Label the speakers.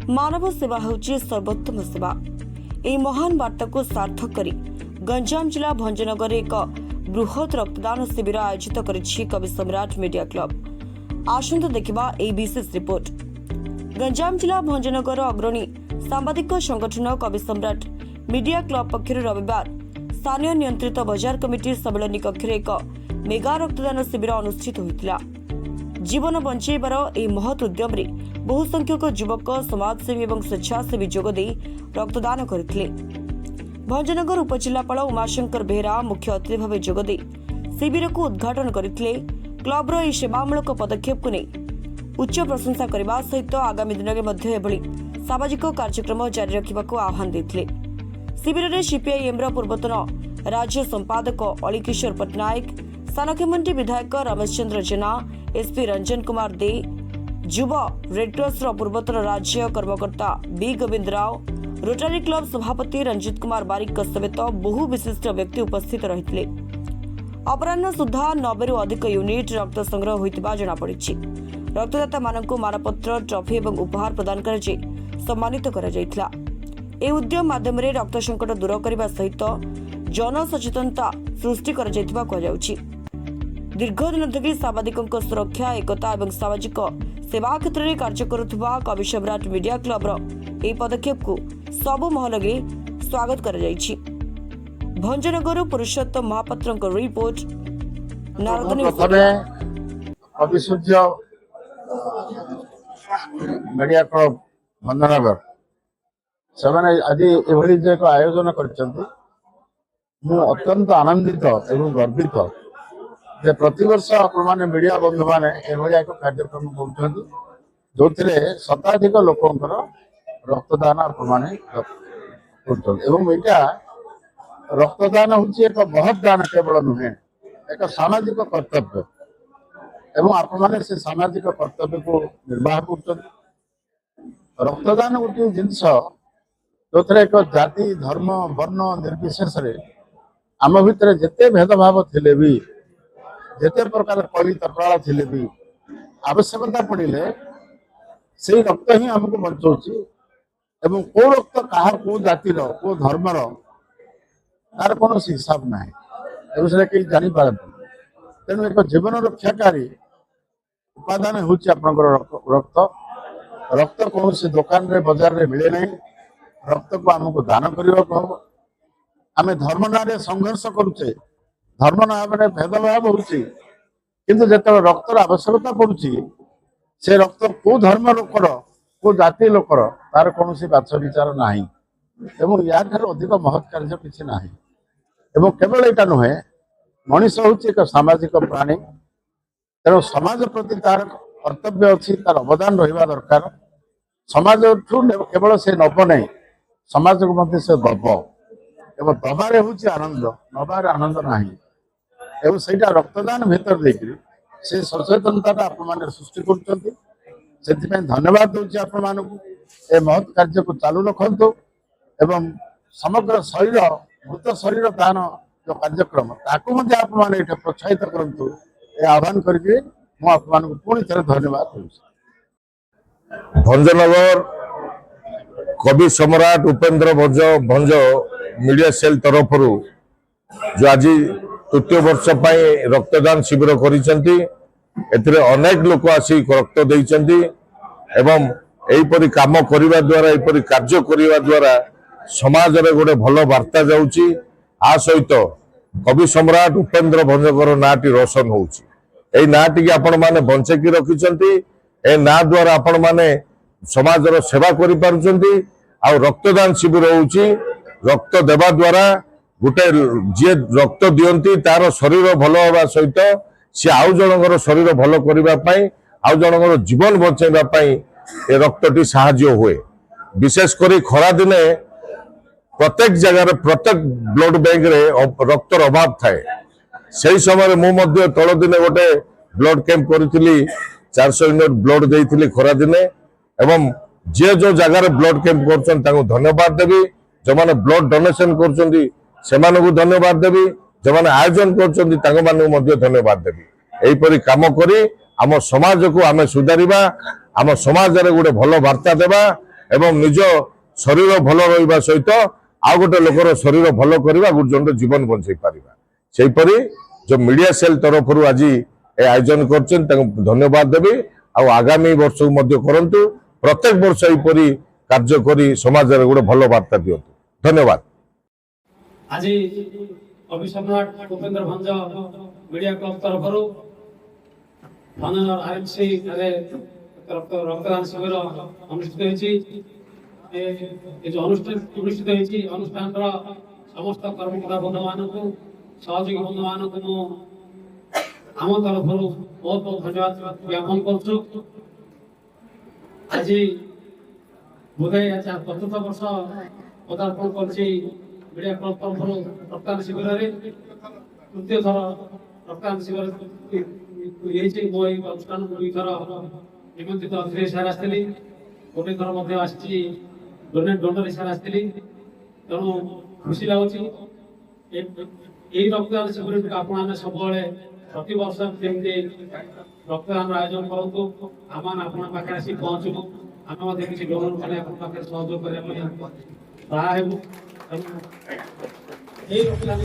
Speaker 1: मानव सेवा होची सर्वोत्तम सेवा। এই মহান বার্তাକୁ সার্থক କରି ଗଞ୍ଜାମ ଜିଲ୍ଲା ଭଞ୍ଜନଗରରେ ଏକ ବୃହତ ରକ୍ତଦାନ ଶିବିର ଆୟୋଜିତ କରିଛି କବି ସମ୍ରାଟ ମିଡିଆ କ୍ଲବ। ଆସନ୍ତୁ ଦେଖିବା ଏହି ବିଶେଷ ରିପୋର୍ଟ। ଗଞ୍ଜାମ ଜିଲ୍ଲା ଭଞ୍ଜନଗର ଅଗ୍ରଣୀ ସାମ୍ବାଦିକ ସଂଗଠନ କବି ସମ୍ରାଟ ମିଡିଆ କ୍ଲବ ପକ୍ଷରୁ ରବିବାର ସ୍ଥାନୀୟ ନିୟନ୍ତ୍ରିତ ବଜାର କମିଟି ସମ୍ମିଳନୀ କକ୍ଷରେ ଏକ ମେଗା ରକ୍ତଦାନ ଶିବିର ଅନୁଷ୍ଠିତ ହୋଇଥିଲା। ଜୀବନ ବଞ୍ଚାଇବାର ଏହି ମହତ୍ ଉଦ୍ୟମରେ ବହୁ ସଂଖ୍ୟକ ଯୁବକ ସମାଜସେବୀ ଏବଂ ସ୍ୱେଚ୍ଛାସେବୀ ଯୋଗଦେଇ ରକ୍ତଦାନ କରିଥିଲେ। ଭଞ୍ଜନଗର ଉପଜିଲ୍ଲାପାଳ ଉମାଶଙ୍କର ବେହେରା ମୁଖ୍ୟ ଅତିଥି ଭାବେ ଯୋଗଦେଇ ଶିବିରକୁ ଉଦ୍ଘାଟନ କରିଥିଲେ। କ୍ଲବର ଏହି ସେବାମୂଳକ ପଦକ୍ଷେପକୁ ନେଇ ଉଚ୍ଚ ପ୍ରଶଂସା କରିବା ସହିତ ଆଗାମୀ ଦିନରେ ମଧ୍ୟ ଏଭଳି ସାମାଜିକ କାର୍ଯ୍ୟକ୍ରମ ଜାରି ରଖିବାକୁ ଆହ୍ୱାନ ଦେଇଥିଲେ। ଶିବିରରେ ସିପିଆଇଏମ୍ର ପୂର୍ବତନ ରାଜ୍ୟ ସମ୍ପାଦକ ଅଳିକିଶୋର ପଟ୍ଟନାୟକ, ସାନଖେମୁଣ୍ଡି ବିଧାୟକ ରମେଶ ଚନ୍ଦ୍ର ଜେନା, ଏସ୍ପି ରଞ୍ଜନ କୁମାର ଦେ, ଯୁବ ରେଡ୍କ୍ରସର ପୂର୍ବତନ ରାଜ୍ୟ କର୍ମକର୍ତ୍ତା ବି ଗୋବିନ୍ଦ ରାଓ, ରୋଟାରୀ କ୍ଲବ ସଭାପତି ରଞ୍ଜିତ କୁମାର ବାରିକଙ୍କ ସମେତ ବହୁ ବିଶିଷ୍ଟ ବ୍ୟକ୍ତି ଉପସ୍ଥିତ ରହିଥିଲେ। ଅପରାହ୍ନ ସୁଦ୍ଧା 90ରୁ ଅଧିକ ୟୁନିଟ୍ ରକ୍ତ ସଂଗ୍ରହ ହୋଇଥିବା ଜଣାପଡ଼ିଛି। ରକ୍ତଦାତାମାନଙ୍କୁ ମାନପତ୍ର, ଟ୍ରଫି ଏବଂ ଉପହାର ପ୍ରଦାନ କରାଯାଇ ସମ୍ମାନିତ କରାଯାଇଥିଲା। ଏହି ଉଦ୍ୟମ ମାଧ୍ୟମରେ ରକ୍ତ ସଙ୍କଟ ଦୂର କରିବା ସହିତ ଜନସଚେତନତା ସୃଷ୍ଟି କରାଯାଇଥିବା କୁହାଯାଉଛି। ଦୀର୍ଘଦିନ ଧରି ସାମ୍ବାଦିକଙ୍କ ସୁରକ୍ଷା, ଏକତା ଏବଂ ସାମାଜିକ ସେବା କ୍ଷେତ୍ରରେ କାର୍ଯ୍ୟ କରୁଥିବା କବି ସମ୍ରାଟ ମିଡିଆ କ୍ଲବର ଏହି ପଦକ୍ଷେପକୁ ସବୁ ମହଲରେ ସ୍ୱାଗତ କରାଯାଇଛି। ଭଞ୍ଜନଗରରୁ ପୁରୁଷୋତ୍ତମ ମହାପାତ୍ରଙ୍କ ରିପୋର୍ଟ।
Speaker 2: କବି ସୂର୍ଯ୍ୟ ମିଡିଆ କ୍ଲବ ଭଞ୍ଜନଗର ସେମାନେ ଆଜି ଏଭଳି ଯେ ଏକ ଆୟୋଜନ କରିଛନ୍ତି, ମୁଁ ଅତ୍ୟନ୍ତ ଆନନ୍ଦିତ ଏବଂ ଗର୍ବିତ ଯେ ପ୍ରତିବର୍ଷ ଆପଣମାନେ ମିଡିଆ ବନ୍ଧୁମାନେ ଏଭଳି ଏକ କାର୍ଯ୍ୟକ୍ରମ କରୁଛନ୍ତି, ଯୋଉଥିରେ ଶତାଧିକ ଲୋକଙ୍କର ରକ୍ତଦାନ ଆପଣମାନେ କରୁଛନ୍ତି। ଏବଂ ଏଇଟା ରକ୍ତଦାନ ହଉଛି ଏକ ମହତ୍ ଦାନ କେବଳ ନୁହେଁ, ଏକ ସାମାଜିକ କର୍ତ୍ତବ୍ୟ ଏବଂ ଆପଣମାନେ ସେ ସାମାଜିକ କର୍ତ୍ତବ୍ୟକୁ ନିର୍ବାହ କରୁଛନ୍ତି। ରକ୍ତଦାନ ଗୋଟିଏ ଜିନିଷ ଯୋଉଥିରେ ଏକ ଜାତି, ଧର୍ମ, ବର୍ଣ୍ଣ ନିର୍ବିଶେଷରେ ଆମ ଭିତରେ ଯେତେ ଭେଦଭାବ ଥିଲେ ବି, ଯେତେ ପ୍ରକାର କଳି ତକ୍ରାଳ ଥିଲେ ବି, ଆବଶ୍ୟକତା ପଡ଼ିଲେ ସେଇ ରକ୍ତ ହିଁ ଆମକୁ ବଞ୍ଚଉଛି। ଏବଂ କୋଉ ରକ୍ତ କାହାର, କୋଉ ଜାତିର, କୋଉ ଧର୍ମର, ତାର କୌଣସି ହିସାବ ନାହିଁ ଏବଂ ସେଟା କେହି ଜାଣିପାରନ୍ତି। ତେଣୁ ଏକ ଜୀବନ ରକ୍ଷାକାରୀ ଉପାଦାନ ହେଉଛି ଆପଣଙ୍କର ରକ୍ତ। ରକ୍ତ କୌଣସି ଦୋକାନରେ ବଜାରରେ ମିଳେ ନାହିଁ। ରକ୍ତକୁ ଆମକୁ ଦାନ କରିବାକୁ ହବ। ଆମେ ଧର୍ମ ନାଁରେ ସଂଘର୍ଷ କରୁଛେ, ଧର୍ମ ନାଁରେ ଭେଦଭାବ ହଉଛି, କିନ୍ତୁ ଯେତେବେଳେ ରକ୍ତର ଆବଶ୍ୟକତା ପଡୁଛି, ସେ ରକ୍ତ କୋଉ ଧର୍ମ ଲୋକର, କୋଉ ଜାତି ଲୋକର, ତାର କୌଣସି ବାଛ ବିଚାର ନାହିଁ ଏବଂ ୟାଠାରୁ ଅଧିକ ମହତ୍ କାର୍ଯ୍ୟ କିଛି ନାହିଁ। ଏବଂ କେବଳ ଏଇଟା ନୁହେଁ, ମଣିଷ ହଉଛି ଏକ ସାମାଜିକ ପ୍ରାଣୀ। ତେଣୁ ସମାଜ ପ୍ରତି ତାର କର୍ତ୍ତବ୍ୟ ଅଛି, ତାର ଅବଦାନ ରହିବା ଦରକାର। ସମାଜଠୁ କେବଳ ସେ ନବ ନାହିଁ, ସମାଜକୁ ମଧ୍ୟ ସେ ଦବ ଏବଂ ଦବାରେ ହଉଛି ଆନନ୍ଦ, ନବାରେ ଆନନ୍ଦ ନାହିଁ। ଏବଂ ସେଇଟା ରକ୍ତଦାନ ଭିତରେ ଦେଇକରି ସେ ସଚେତନତାଟା ଆପଣମାନେ ସୃଷ୍ଟି କରୁଛନ୍ତି। ସେଥିପାଇଁ ଧନ୍ୟବାଦ ଦଉଛି ଆପଣମାନଙ୍କୁ। ଏ ମହତ୍ କାର୍ଯ୍ୟକୁ ଚାଲୁ ରଖନ୍ତୁ ଏବଂ ସମଗ୍ର ଶରୀର, ମୃତ ଶରୀର ଦାନ ଯୋଉ କାର୍ଯ୍ୟକ୍ରମ, ତାକୁ ମଧ୍ୟ ଆପଣମାନେ ଏଠି ପ୍ରୋତ୍ସାହିତ କରନ୍ତୁ, ଏ ଆହ୍ୱାନ କରିକି ମୁଁ ଆପଣମାନଙ୍କୁ ପୁଣି ଥରେ ଧନ୍ୟବାଦ ଦଉଛି।
Speaker 3: ଭଞ୍ଜନଗର କବି ସମ୍ରାଟ ଉପେନ୍ଦ୍ର ଭଞ୍ଜ ମିଡିଆ ସେଲ୍ ତରଫରୁ जो आज तृतीय वर्ष रक्तदान शिविर करिसेंती, एथिरे अनेक लोक आसी रक्त देइसेंती एवं एहीपरि काम करिवा द्वारा, एहीपरि कार्य करिवा द्वारा समाज रे गोटे भल वार्ता जाउची। आ सहित कवि सम्राट उपेन्द्र भंजकर नाटी रोशन होउची। एही नाटी के आपण माने बंचेकी रखिसेंती। ए ना द्वारा आपण माने समाज रो सेवा करि पारुचंती। आ रक्तदान शिविर होउची। रक्त देवा द्वारा गोटे जी रक्त दियंती तार शरीर भल होगा सहित सी आउ जनकर शरीर भल करने, आउ जनकर जीवन बचाइबा ए रक्तटी साहाय्य हुए। विशेषकर खरा दिने प्रत्येक जगह प्रत्येक ब्लड बैंक रे रक्तर अभाव थाए। से समय मु तल दिने गोटे ब्लड कैंप करी 400 यूनिट ब्लड देइथिली खरा दिने एवं जे जो जगार ब्लड कैंप कर धन्यवाद देवी। जो माने ब्लड डोनेशन कर सेमानकु धन्यवाद देवी, जो माने आयोजन करछन्ती तांको मानकु मध्ये धन्यवाद देवी। एहीपरि काम करी आम समाज को आमे सुधारिबा, आम समाज रे गोटे भल वार्ता देबा ଏବଂ ନିଜ ଶରୀର ଭଲ ରହିବା ସହିତ ଆଉ ଗୋଟେ ଲୋକର ଶରୀର ଭଲ କରିବା ଗୋଟେ ଜଣର ଜୀବନ ବଞ୍ଚେଇ ପାରିବା। ସେହିପରି ଯୋଉ ମିଡିଆ ସେଲ୍ ତରଫରୁ ଆଜି ଏ ଆୟୋଜନ କରିଛନ୍ତି ତାଙ୍କୁ ଧନ୍ୟବାଦ ଦେବି। ଆଉ ଆଗାମୀ ବର୍ଷକୁ ମଧ୍ୟ କରନ୍ତୁ, ପ୍ରତ୍ୟେକ ବର୍ଷ ଏହିପରି କାର୍ଯ୍ୟ କରି ସମାଜରେ ଗୋଟେ ଭଲ ବାର୍ତ୍ତା ଦିଅନ୍ତୁ। ଧନ୍ୟବାଦ।
Speaker 4: আজি কবি সম্রাট উপেন্দ্র ভঞ্জ মিডিয়া ক্লব তরফରୁ ভঞ্জনগর আরএমসি রক্তদান শিবির অনুষ্ঠিত হয়েছে। এই যে অনুষ্ঠান অনুষ্ঠিত হয়েছে অনুষ্ঠানର ସମସ୍ତ କର୍ମକର୍ତ୍ତା ବନ୍ଧୁମାନଙ୍କୁ ସହଯୋଗୀ ବନ୍ଧୁମାନଙ୍କୁ ମୁଁ ଆମ ତରଫରୁ ବହୁତ ବହୁତ ଧନ୍ୟବାଦ ଜ୍ଞାପନ କରୁଛୁ। ଆଜି ବୋଧେ ଚତୁର୍ଥ ବର୍ଷ ପଦାର୍ପଣ କରିଛି ମିଡିଆ କ୍ଲବ ତରଫରୁ ରକ୍ତଦାନ ଶିବିରରେ। ତୃତୀୟ ଥର ରକ୍ତଦାନ ଶିବିର ହେଇଛି। ମୁଁ ଏଇ অনুষ্ঠাନକୁ ଦୁଇଥର ନିମନ୍ତ୍ରିତ ଅତିଥି ହିସାବରେ ଆସିଥିଲି, ଗୋଟିଏ ଥର ମଧ୍ୟ ଆସିଛି ଡୋନର ହିସାବରେ ଆସିଥିଲି। ତେଣୁ ଖୁସି ଲାଗୁଛି এই রক্তদান শিবিরটিকে আপনারা ସବୁବେଳେ ପ୍ରତିବର୍ଷ ଯେମିତି ରକ୍ତଦାନର ଆୟୋଜନ କରନ୍ତୁ। ଆମମାନେ ଆପଣଙ୍କ ପାଖରେ ଆସି ପହଞ୍ଚିବୁ, ଆମେ ମଧ୍ୟ କିଛି ଡୋନର କଲେ ଆପଣଙ୍କ ପାଖରେ ସହଯୋଗ କରିବା ପାଇଁ ବାହା ହେବୁ। এই রক্তଦାନ